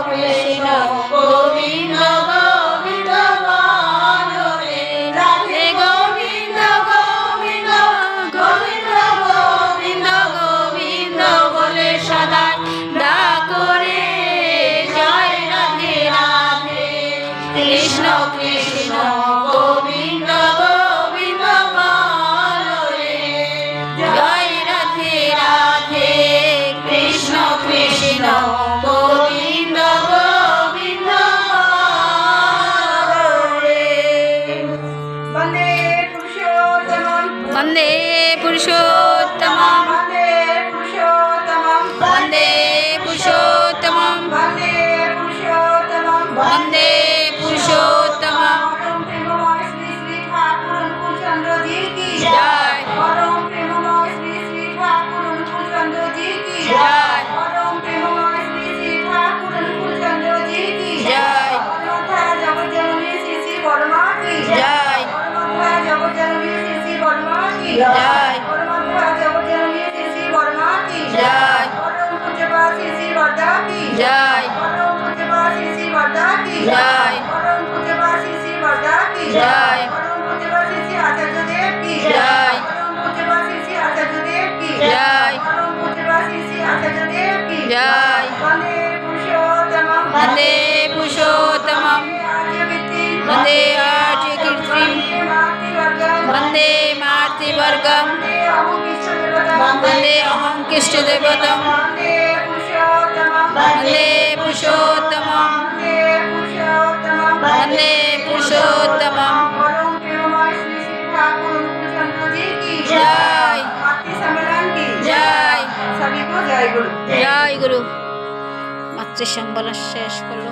কৃষ্ণ গোবিন্দ গোবিন্দ বলো রে রাধে গোবিন্দ গোবিন্দ গোবিন্দ গোবিন্দ গোবিন্দ বলে সদা ডাকো রে জয় রাধে রাধে কৃষ্ণ কৃষ্ণ গোবিন্দ গোবিন্দ বলো রে জয় রাধে রাধে কৃষ্ণ কৃষ্ণ গোবিন্দ গোবিন্দ বলো রে বন্দে পুরুষোত্তমম বন্দে পুরুষোত্তমম বন্দে পুরুষোত্তমম বন্দে পুরুষোত্তমম বন্দে পুরুষোত্তমম বন্দে পুরুষোত্তমম পরম প্রেমময় শ্রী শ্রী ঠাকুর অনুকূলচন্দ্র জি কি জয়। পরম প্রেমময় শ্রী শ্রী ঠাকুর অনুকূলচন্দ্র জি কি জয়। পরম প্রেমময় শ্রী শ্রী ঠাকুর অনুকূলচন্দ্র জি কি জয়। পরমাত্মা জগজ্জননী শ্রী শ্রী বর্মা কি জয়। পরমাত্মা জগজ্জননী শ্রী শ্রী বর্মা কি জয়। পরমাত্মা জগজ্জননী শ্রী শ্রী বর্মা কি জয়। পরম পূজ্যপা শ্রী শ্রী বর্দা কি জয়। পরম পূজ্যপা শ্রী শ্রী বর্দা কি জয়। পরম পূজ্যপা শ্রী শ্রী বর্দা কি জয়। পরম পূজ্যপা শ্রী শ্রী আচার্যদেব কি জয়। পরম পূজ্যপা শ্রী শ্রী আচার্যদেব কি জয়। পরম পূজ্যপা শ্রী শ্রী আচার্যদেব কি জয়। বন্দে পুরুষোত্তমম বন্দে পুরুষোত্তমম বন্দে আর্যকীর্তিম বন্দে মাতৃবর্গম বন্দে অহং কৃষ্ণদেবতম বন্দে পুরুষোত্তমম বন্দে পুরুষোত্তমম জয়। জয়। सभी को जय गुरु। জয় গুরু মাতৃ সম্বল শেষ করলো।